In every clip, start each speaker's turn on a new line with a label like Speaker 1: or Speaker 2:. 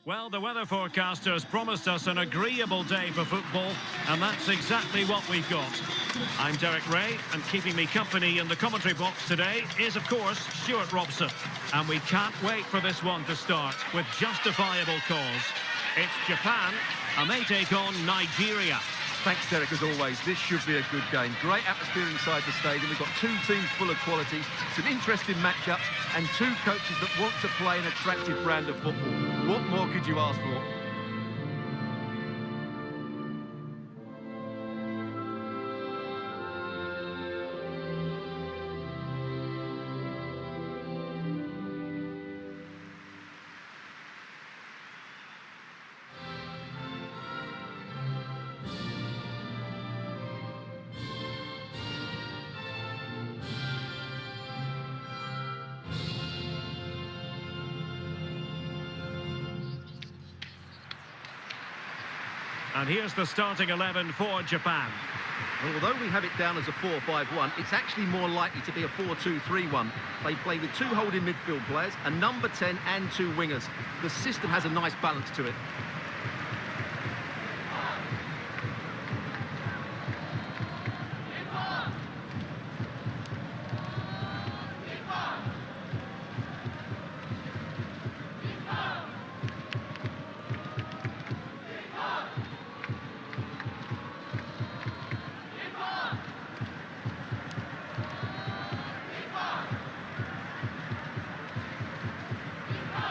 Speaker 1: Well, the weather forecasters promised us an agreeable day for football, and that's exactly what we've got. I'm Derek Ray, and keeping me company in the commentary box today is, of course, Stuart Robson. And we can't wait for this one to start with justifiable cause. It's Japan, and they take on Nigeria.
Speaker 2: Thanks, Derek, as always. This should be a good game. Great atmosphere inside the stadium. We've got two teams full of quality, some interesting matchups, and two coaches that want to play an attractive brand of football. What more could you ask for?
Speaker 1: And here's the starting 11 for Japan.
Speaker 2: Well, although we have it down as a 4-5-1, it's actually more likely to be a 4-2-3-1. They play with two holding midfield players, a number 10 and two wingers. The system has a nice balance to it.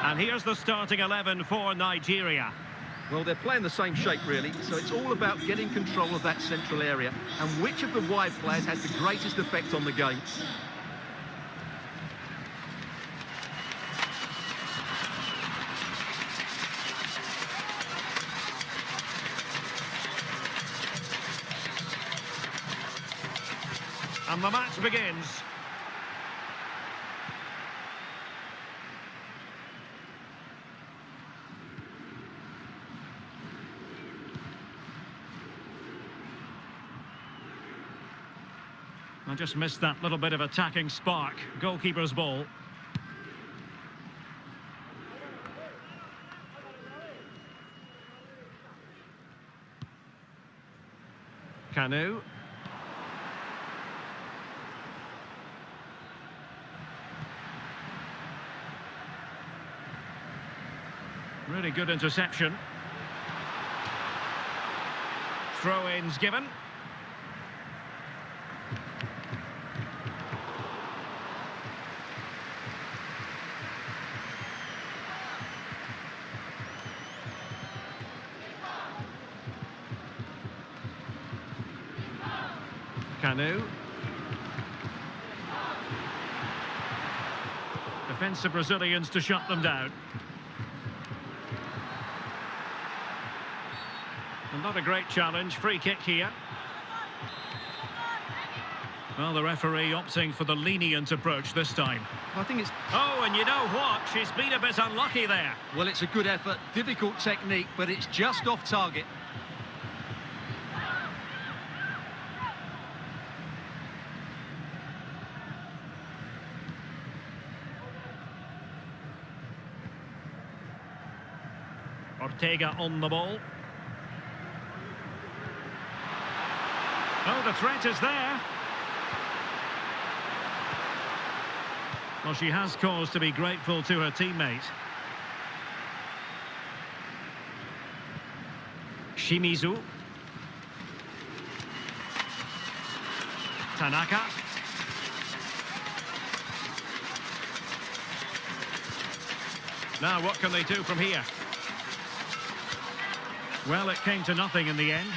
Speaker 1: And here's the starting 11 for Nigeria.
Speaker 2: Well, they're playing the same shape, really, so it's all about getting control of that central area and which of the wide players has the greatest effect on the game.
Speaker 1: And the match begins. I just missed that little bit of attacking spark. Goalkeeper's ball. Kanu. Really good interception. Throw-ins given. Kanu. Defensive Brazilians to shut them down. And not a great challenge. Free kick here. Well, the referee opting for the lenient approach this time.
Speaker 2: I think it's...
Speaker 1: Oh, and you know what? She's been a bit unlucky there.
Speaker 2: Well, it's a good effort, difficult technique, but it's just off target.
Speaker 1: Ortega on the ball. Oh, the threat is there. Well, she has cause to be grateful to her teammate. Shimizu. Tanaka. Now, what can they do from here? Well, it came to nothing in the end.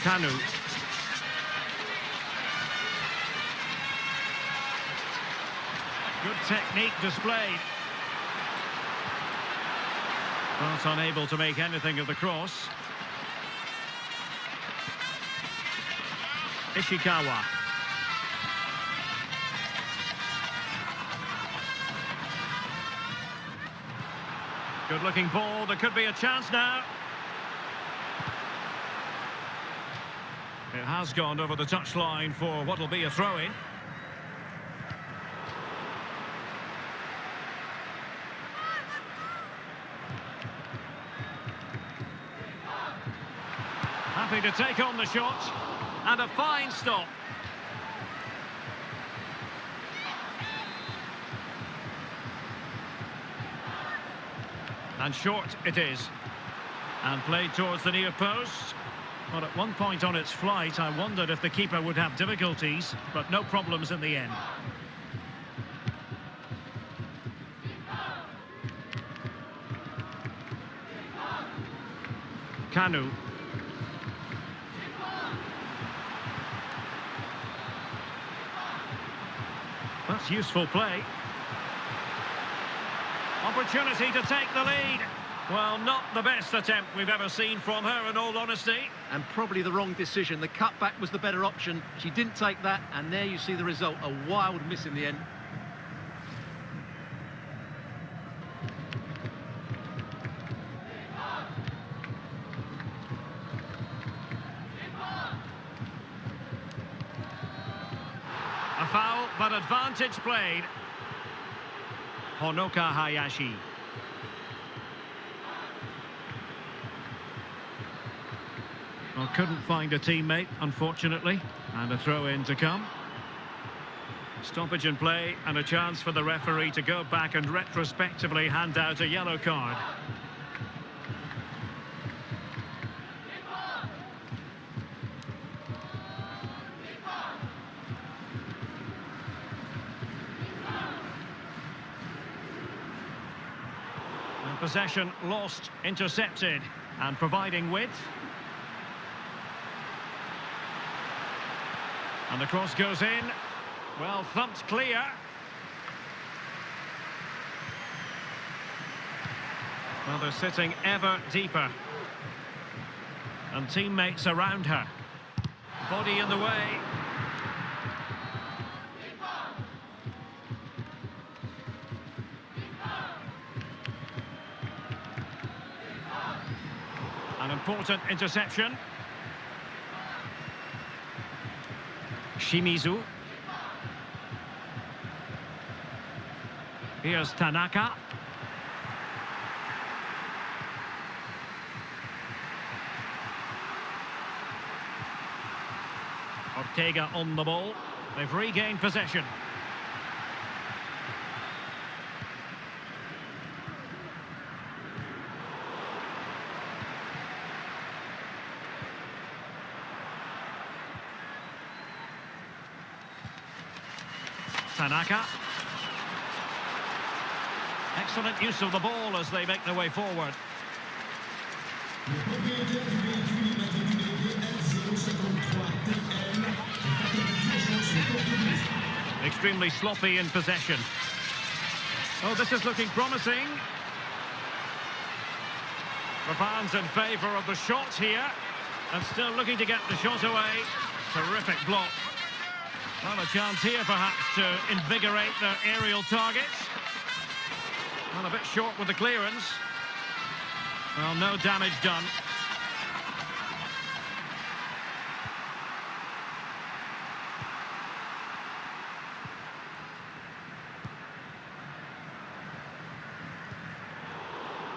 Speaker 1: Kanu. Good technique displayed. But unable to make anything of the cross. Ishikawa. Good looking ball, there could be a chance now. It has gone over the touchline for what will be a throw-in. Happy to take on the shot. And a fine stop. And short it is. And played towards the near post. Well, at one point on its flight, I wondered if the keeper would have difficulties, but no problems in the end. Kanu. That's useful play. Opportunity to take the lead. Well, not the best attempt we've ever seen from her, in all honesty.
Speaker 2: And probably the wrong decision. The cutback was the better option. She didn't take that, and there you see the result. A wild miss in the end.
Speaker 1: A foul, but advantage played. Honoka Hayashi. Well, couldn't find a teammate, unfortunately. And a throw-in to come. Stoppage in play and a chance for the referee to go back and retrospectively hand out a yellow card. And possession lost, intercepted, and providing width. And the cross goes in. Well, thumped clear. Well, they're sitting ever deeper. And teammates around her. Body in the way. An important interception. Shimizu. Here's Tanaka. Ortega on the ball. They've regained possession. Tanaka. Excellent use of the ball as they make their way forward. Extremely sloppy in possession. Oh, this is looking promising. The fans in favour of the shot here. And still looking to get the shot away. Terrific block. Well, a chance here perhaps to invigorate their aerial targets. Well, a bit short with the clearance. Well, no damage done.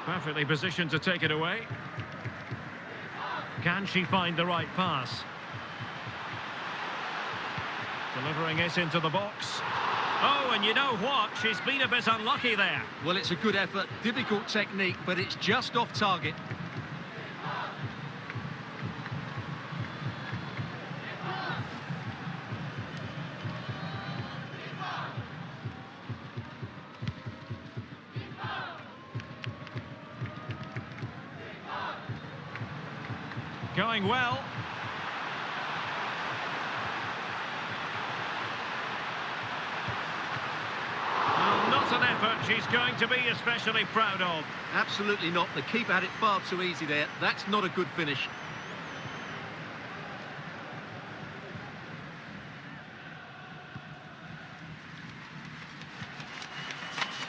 Speaker 1: Perfectly positioned to take it away. Can she find the right pass? Delivering it into the box. Oh, and you know what? She's been a bit unlucky there.
Speaker 2: Well, it's a good effort, difficult technique, but it's just off target.
Speaker 1: Going well. An effort she's going to be especially proud of.
Speaker 2: Absolutely not. The keeper had it far too easy there. That's not a good finish.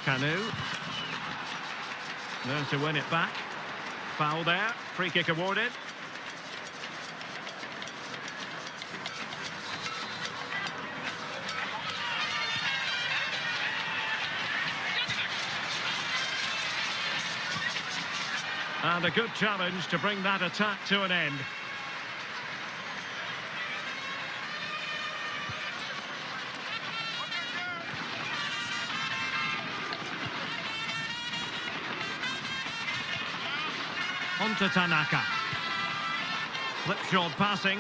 Speaker 1: Kanu. Learns to win it back. Foul there. Free kick awarded. And a good challenge to bring that attack to an end. onto Tanaka. Slipshod passing.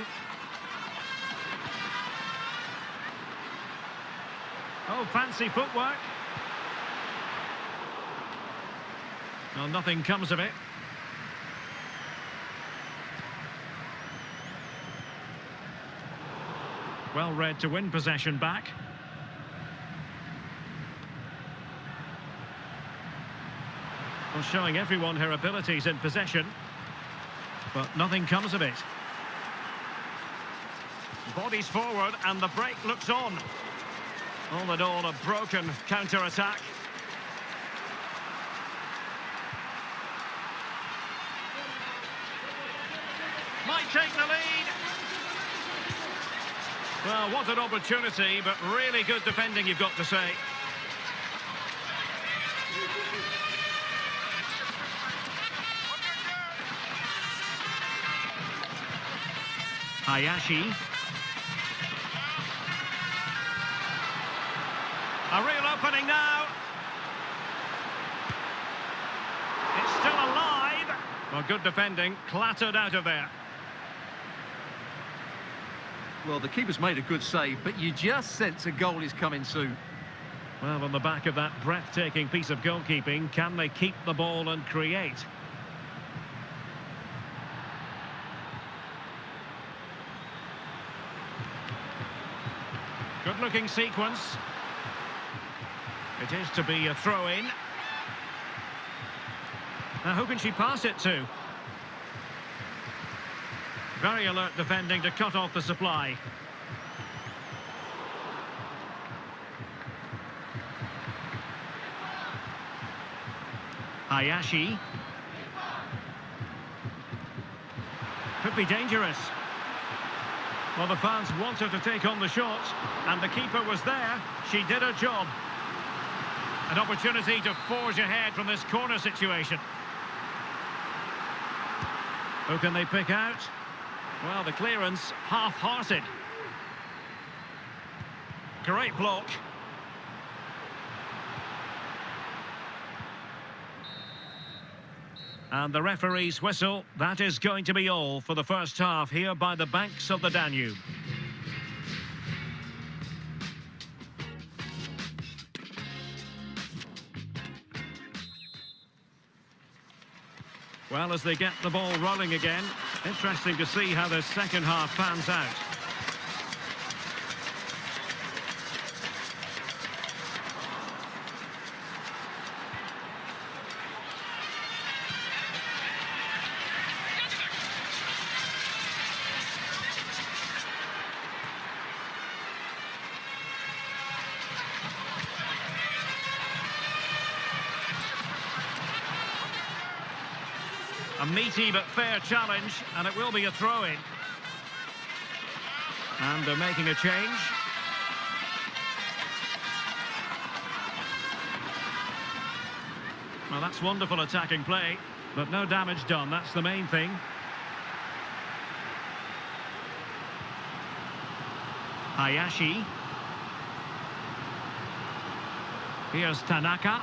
Speaker 1: Oh, fancy footwork. Well, nothing comes of it. Well read to win possession back. Well, showing everyone her abilities in possession. But nothing comes of it. Bodies forward and the break looks on. All in all, a broken counter-attack. Might take the lead. Well, what an opportunity, but really good defending, you've got to say. Hayashi. A real opening now. It's still alive. Well, good defending, clattered out of there.
Speaker 2: Well, the keeper's made a good save, but you just sense a goal is coming soon.
Speaker 1: Well, on the back of that breathtaking piece of goalkeeping, can they keep the ball and create? Good-looking sequence. It is to be a throw-in. Now, who can she pass it to? Very alert defending to cut off the supply. Hayashi. Could be dangerous. Well, the fans wanted to take on the shot, and the keeper was there. She did her job. An opportunity to forge ahead from this corner situation. Who can they pick out? Well, the clearance, half-hearted. Great block. And the referee's whistle, that is going to be all for the first half here by the banks of the Danube. Well, as they get the ball rolling again, interesting to see how the second half pans out. A meaty but fair challenge, and it will be a throw-in. And they're making a change. Well, that's wonderful attacking play, but no damage done, that's the main thing. Hayashi. Here's Tanaka.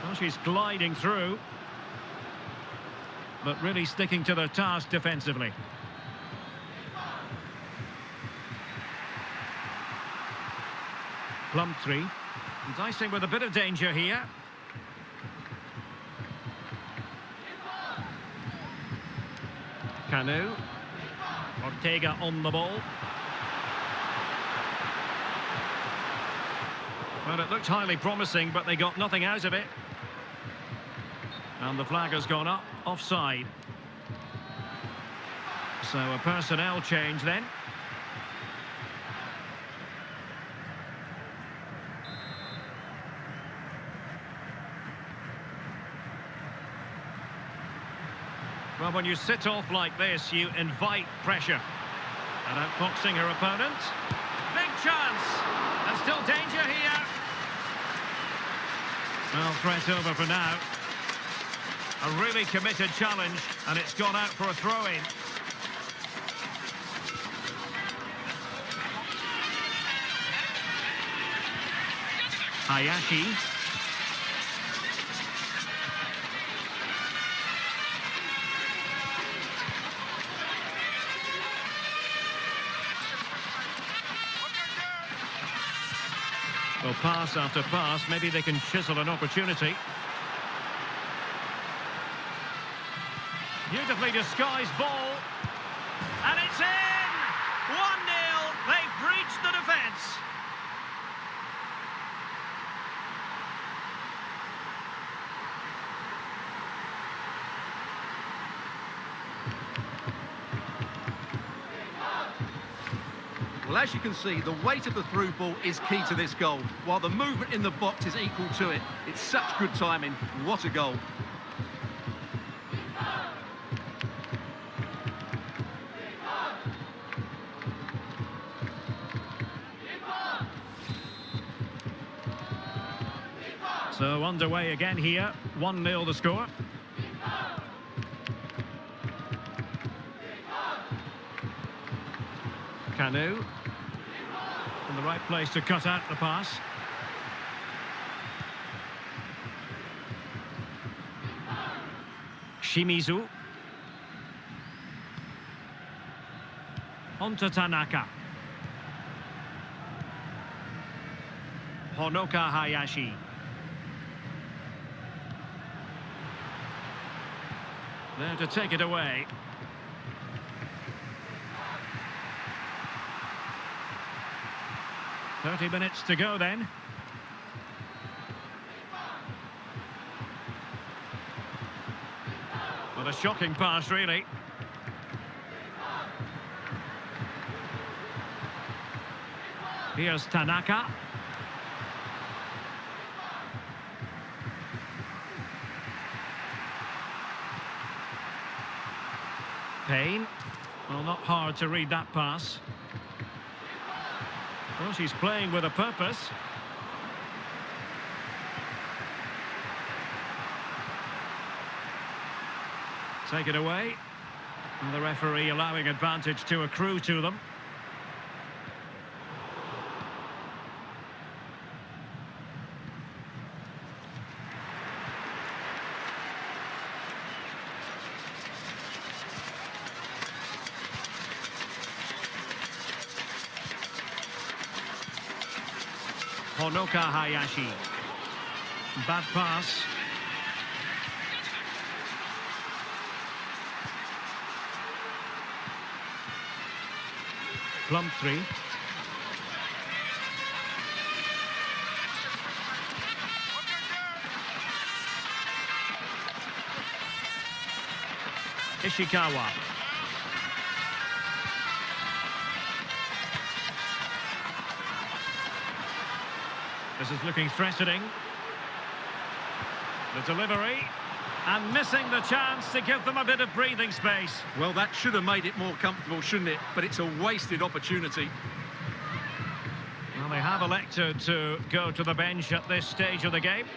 Speaker 1: Well, she's gliding through, but really sticking to their task defensively. Plumtree, dicing with a bit of danger here. Canu. Ortega on the ball. Well, it looked highly promising, but they got nothing out of it. And the flag has gone up, offside. So a personnel change then. Well, when you sit off like this, you invite pressure. And outfoxing her opponent. Big chance! And still danger here. Well, threat over for now. A really committed challenge, and it's gone out for a throw-in. Hayashi. Well, pass after pass, maybe they can chisel an opportunity. Beautifully disguised ball. And it's in! 1-0. They've breached the defence.
Speaker 2: Well, as you can see, the weight of the through ball is key to this goal, while the movement in the box is equal to it. It's such good timing. What a goal.
Speaker 1: So underway again here, 1-0 the score. Canu. In the right place to cut out the pass. Shimizu. On to Tanaka. Honoka Hayashi. There to take it away. "30 minutes to go then." What a shocking pass, really. Here's Tanaka. Payne. Well, not hard to read that pass. Of course, he's playing with a purpose. Take it away. And the referee allowing advantage to accrue to them. Honoka Hayashi. Bad pass. Plumtree. Ishikawa. This is looking threatening. The delivery. And missing the chance to give them a bit of breathing space.
Speaker 2: Well, that should have made it more comfortable, shouldn't it? But it's a wasted opportunity.
Speaker 1: Well, they have elected to go to the bench at this stage of the game.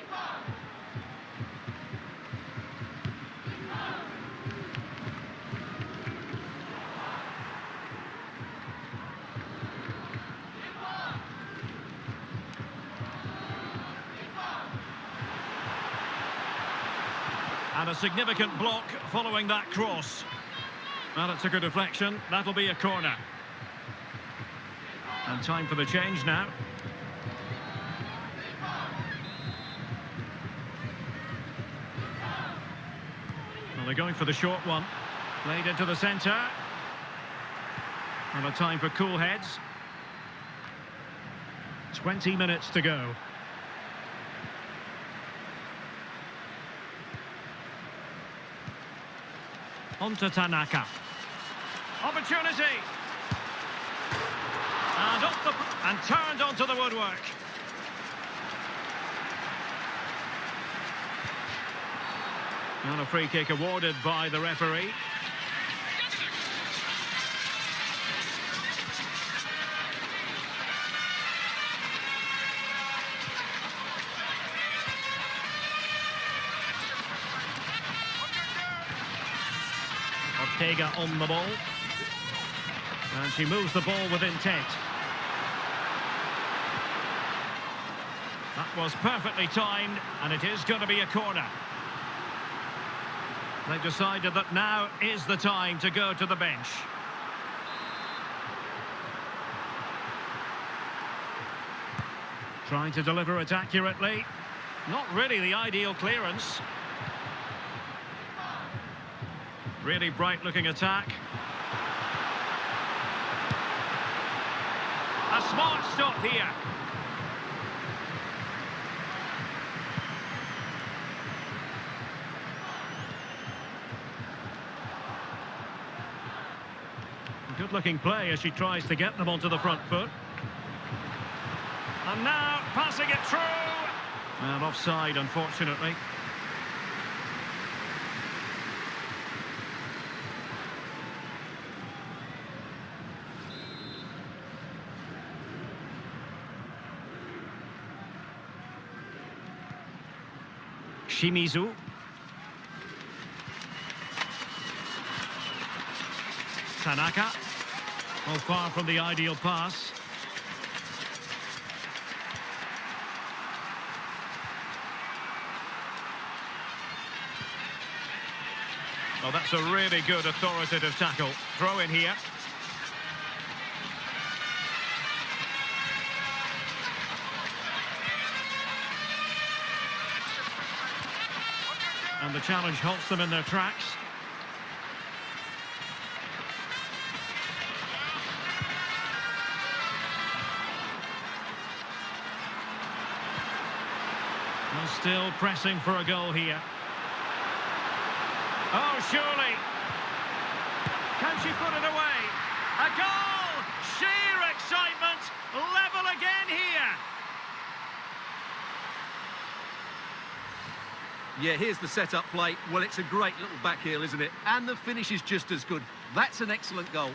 Speaker 1: And a significant block following that cross. Well, it's a good deflection. That'll be a corner. And time for the change now. Well, they're going for the short one. Played into the centre. And a time for cool heads. 20 minutes to go. On to Tanaka. Opportunity! And turned onto the woodwork. And a free kick awarded by the referee. Ortega on the ball. And she moves the ball with intent. That was perfectly timed, and it is going to be a corner. They've decided that now is the time to go to the bench. Trying to deliver it accurately. Not really the ideal clearance. Really bright-looking attack. A smart stop here. Good-looking play as she tries to get them onto the front foot. And now passing it through. And offside, unfortunately. Shimizu. Tanaka. Oh, far from the ideal pass. Oh, that's a really good authoritative tackle. Throw in here. And the challenge halts them in their tracks. And still pressing for a goal here. Oh, surely. Can she put it away? A goal! Sheer excitement! Level again here!
Speaker 2: Yeah, here's the set-up play. Well, it's a great little back heel, isn't it? And the finish is just as good. That's an excellent goal.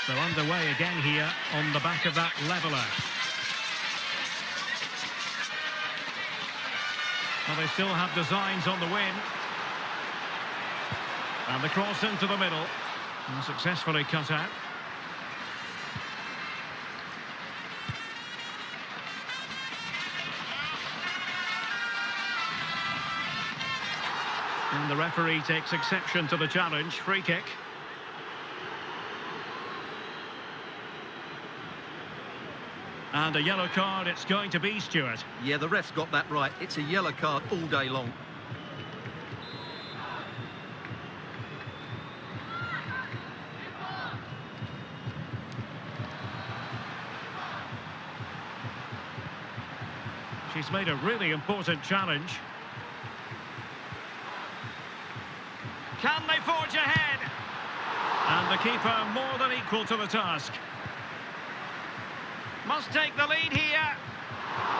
Speaker 1: So underway again here on the back of that leveller. Well, they still have designs on the win. And the cross into the middle. And successfully cut out. And the referee takes exception to the challenge. Free kick. And a yellow card it's going to be, Stuart.
Speaker 2: Yeah, the ref's got that right. It's a yellow card all day long.
Speaker 1: She's made a really important challenge. Can they forge ahead? And the keeper more than equal to the task. Must take the lead here.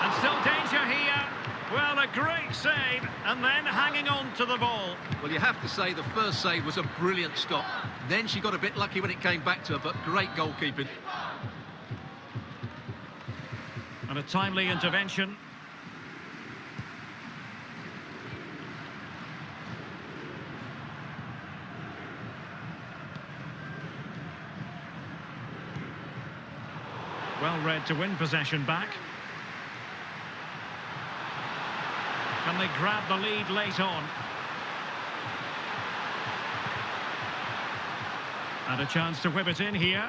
Speaker 1: And still danger here. Well, a great save. And then hanging on to the ball.
Speaker 2: Well, you have to say the first save was a brilliant stop. Then she got a bit lucky when it came back to her, but great goalkeeping.
Speaker 1: And a timely intervention. Well read to win possession back. Can they grab the lead late on? And a chance to whip it in here.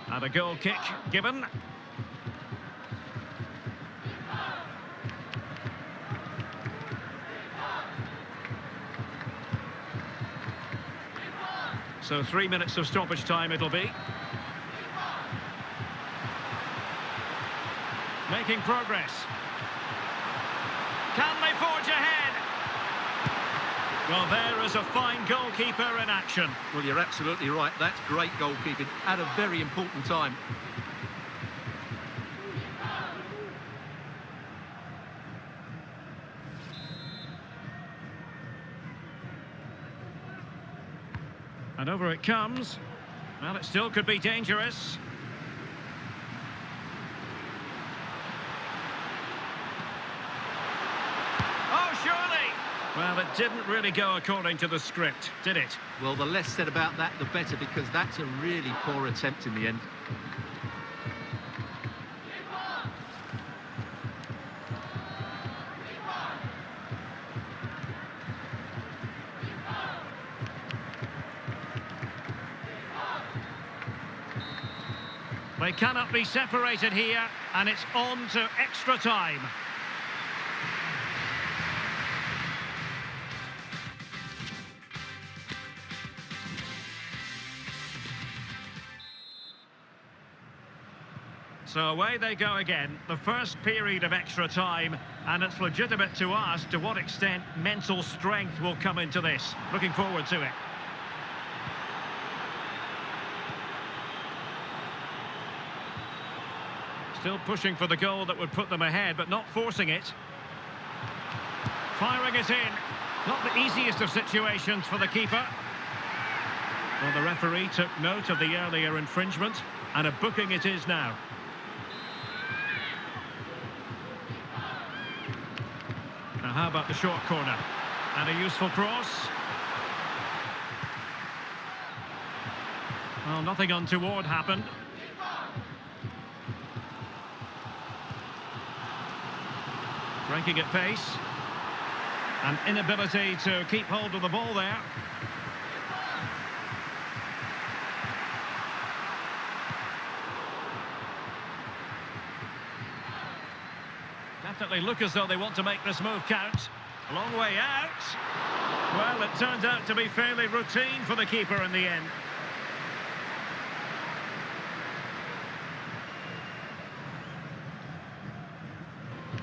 Speaker 1: And a goal kick given. So 3 minutes of stoppage time it'll be. Making progress. Can they forge ahead? Well, there is a fine goalkeeper in action.
Speaker 2: Well, you're absolutely right. That's great goalkeeping at a very important time.
Speaker 1: And over it comes. Well, it still could be dangerous. Well, it didn't really go according to the script, did it?
Speaker 2: Well, the less said about that, the better, because that's a really poor attempt in the end.
Speaker 1: They cannot be separated here, and it's on to extra time. So away they go again, the first period of extra time, and it's legitimate to ask to what extent mental strength will come into this. Looking forward to it. Still pushing for the goal that would put them ahead, but not forcing it. Firing it in. Not the easiest of situations for the keeper. Well, the referee took note of the earlier infringement, and a booking it is now. Now, how about the short corner? And a useful cross. Well, nothing untoward happened. Breaking at pace. An inability to keep hold of the ball there. Definitely look as though they want to make this move count. A long way out. Well, it turns out to be fairly routine for the keeper in the end.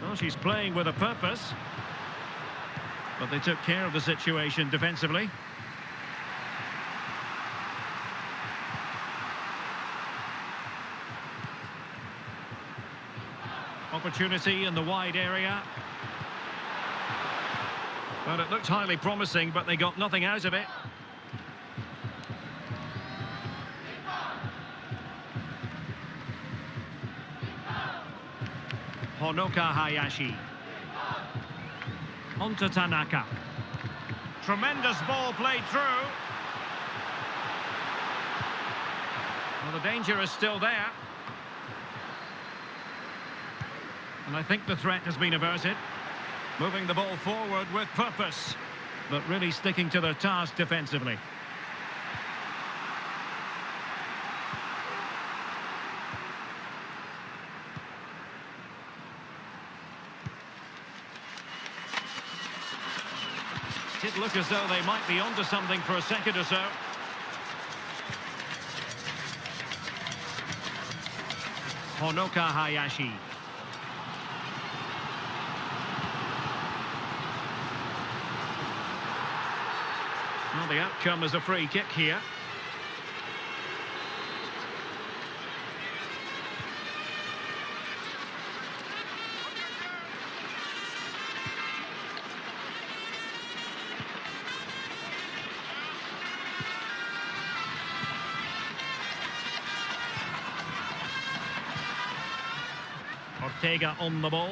Speaker 1: Well, she's playing with a purpose. But they took care of the situation defensively. Opportunity in the wide area. Well, it looked highly promising, but they got nothing out of it. Honoka Hayashi. Onto Tanaka. Tremendous ball played through. Well, the danger is still there. And I think the threat has been averted. Moving the ball forward with purpose, but really sticking to their task defensively. Did look as though they might be onto something for a second or so. Honoka Hayashi. Well, the outcome is a free kick here. Ortega on the ball.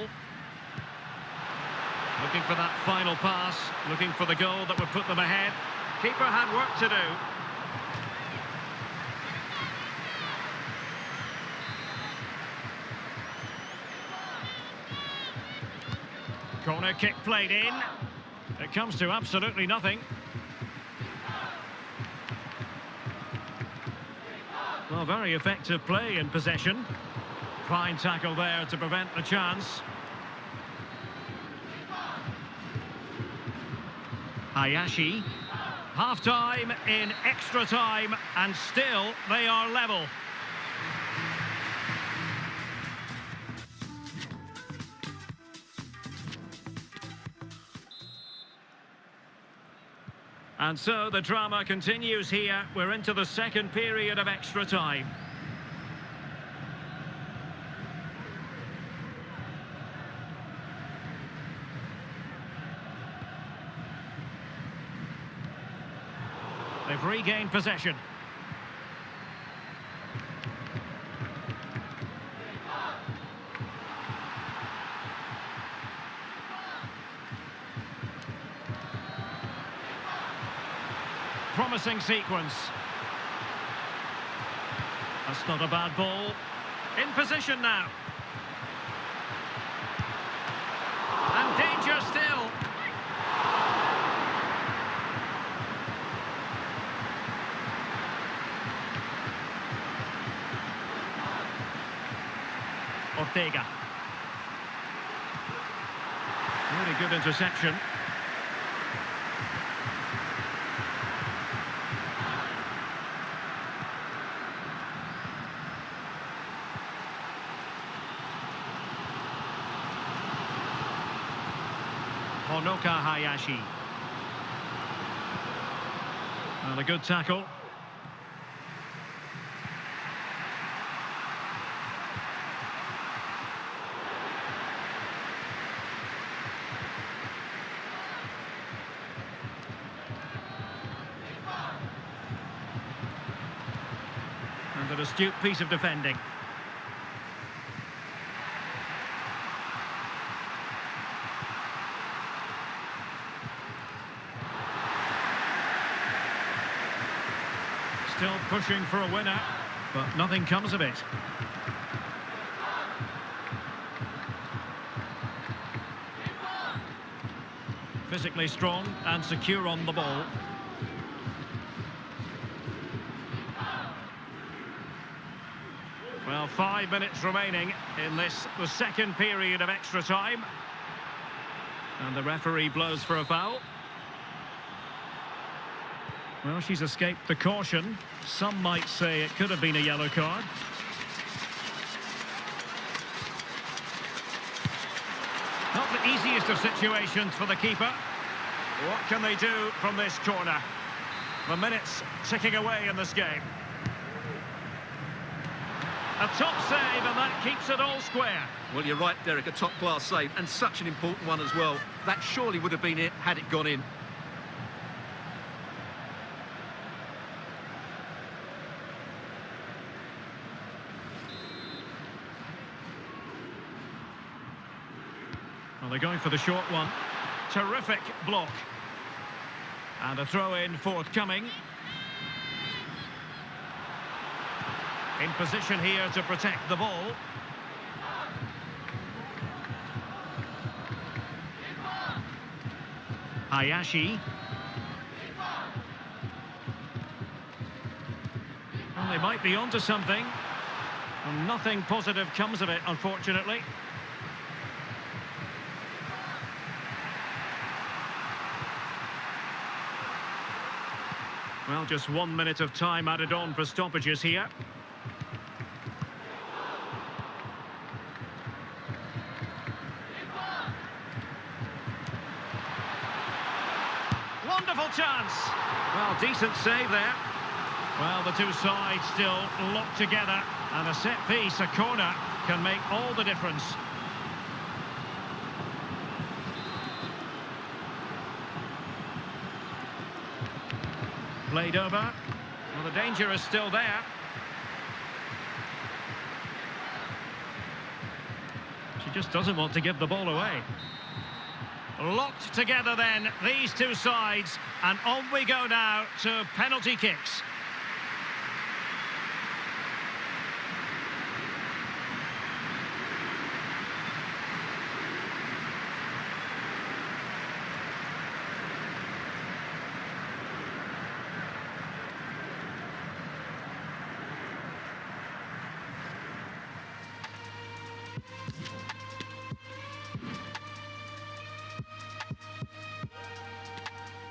Speaker 1: Looking for that final pass, looking for the goal that would put them ahead. Keeper had work to do. Corner kick played in. It comes to absolutely nothing. Well, very effective play in possession. Fine tackle there to prevent the chance. Hayashi. Half-time in extra time, and still they are level. And so the drama continues here. We're into the second period of extra time. They've regained possession. Promising sequence. That's not a bad ball. In position now. And danger still. Ortega. Really good interception. Honoka Hayashi. And a good tackle. And an astute piece of defending. Still pushing for a winner, but nothing comes of it. Physically strong and secure on the ball. Well, 5 minutes remaining in this, the second period of extra time. And the referee blows for a foul. Well, she's escaped the caution. Some might say it could have been a yellow card. Not the easiest of situations for the keeper. What can they do from this corner? The minutes ticking away in this game. A top save, and that keeps it all square.
Speaker 2: Well, you're right, Derek, a top-class save, and such an important one as well. That surely would have been it had it gone in.
Speaker 1: Well, they're going for the short one. Terrific block. And a throw-in forthcoming. In position here to protect the ball. Hayashi. Well, they might be onto something. And nothing positive comes of it, unfortunately. Well, just 1 minute of time added on for stoppages here. Wonderful chance. Well, decent save there. Well, the two sides still locked together. And a set piece, a corner, can make all the difference. Played over. Well, the danger is still there. She just doesn't want to give the ball away. Locked together then, these two sides. And on we go now to penalty kicks.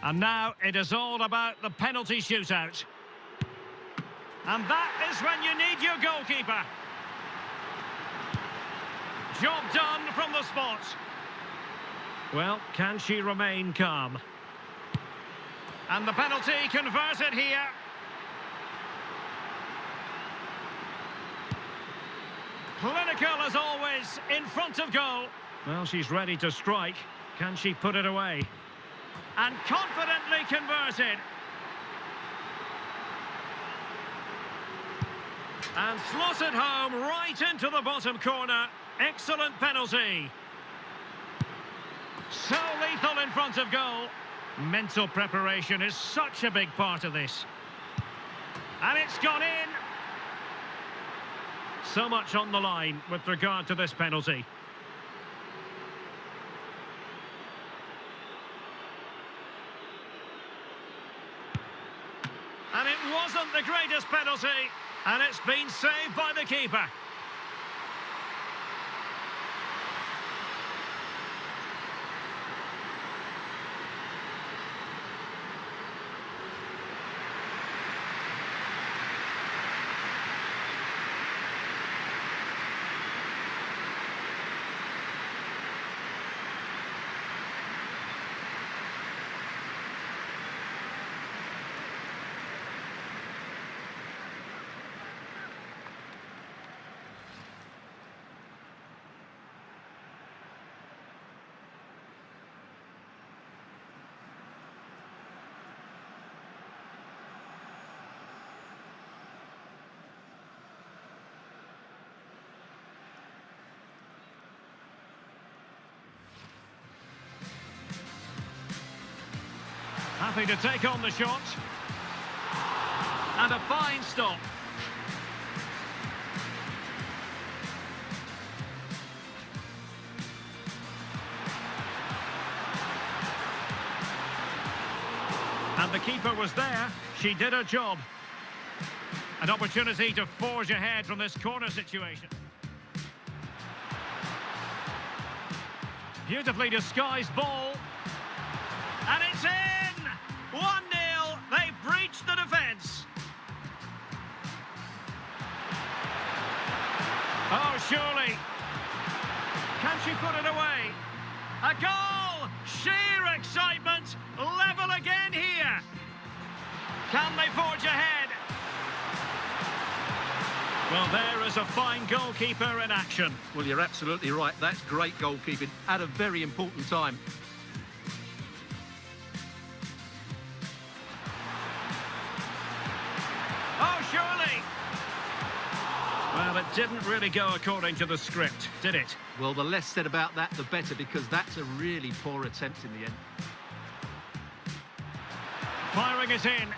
Speaker 1: And now it is all about the penalty shootout. And that is when you need your goalkeeper. Job done from the spot. Well, can she remain calm? And the penalty converted here. Clinical as always, in front of goal. Well, she's ready to strike. Can she put it away? And confidently converted. And slotted home right into the bottom corner. Excellent penalty. So lethal in front of goal. Mental preparation is such a big part of this. And it's gone in. So much on the line with regard to this penalty. And it wasn't the greatest penalty, and it's been saved by the keeper. Happy to take on the shot. And a fine stop. And the keeper was there. She did her job. An opportunity to forge ahead from this corner situation. Beautifully disguised ball. And it's in! 1-0. They've breached the defence. Oh, surely. Can she put it away? A goal! Sheer excitement. Level again here. Can they forge ahead? Well, there is a fine goalkeeper in action.
Speaker 2: Well, you're absolutely right. That's great goalkeeping at a very important time.
Speaker 1: Oh, surely. Well, it didn't really go according to the script, did it?
Speaker 2: Well, the less said about that, the better, because that's a really poor attempt in the end.
Speaker 1: Firing it in.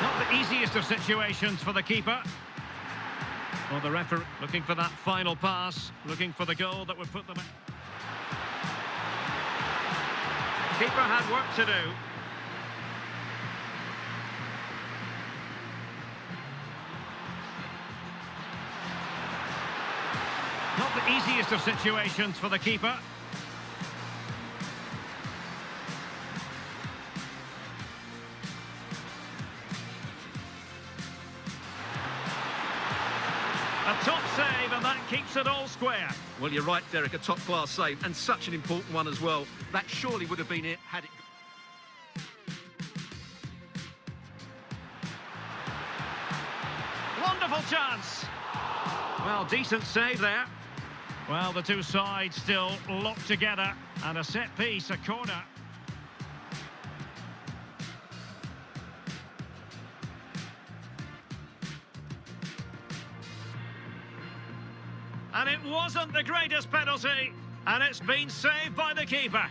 Speaker 1: Not the easiest of situations for the keeper. Well, the referee looking for that final pass, looking for the goal that would put them... Keeper had work to do. Not the easiest of situations for the keeper. A top save, and that keeps it all square.
Speaker 2: Well, you're right, Derek, a top-class save, and such an important one as well. That surely would have been it had it...
Speaker 1: Wonderful chance. Well, decent save there. Well, the two sides still locked together, and a set piece, a corner. And it wasn't the greatest penalty, and it's been saved by the keeper.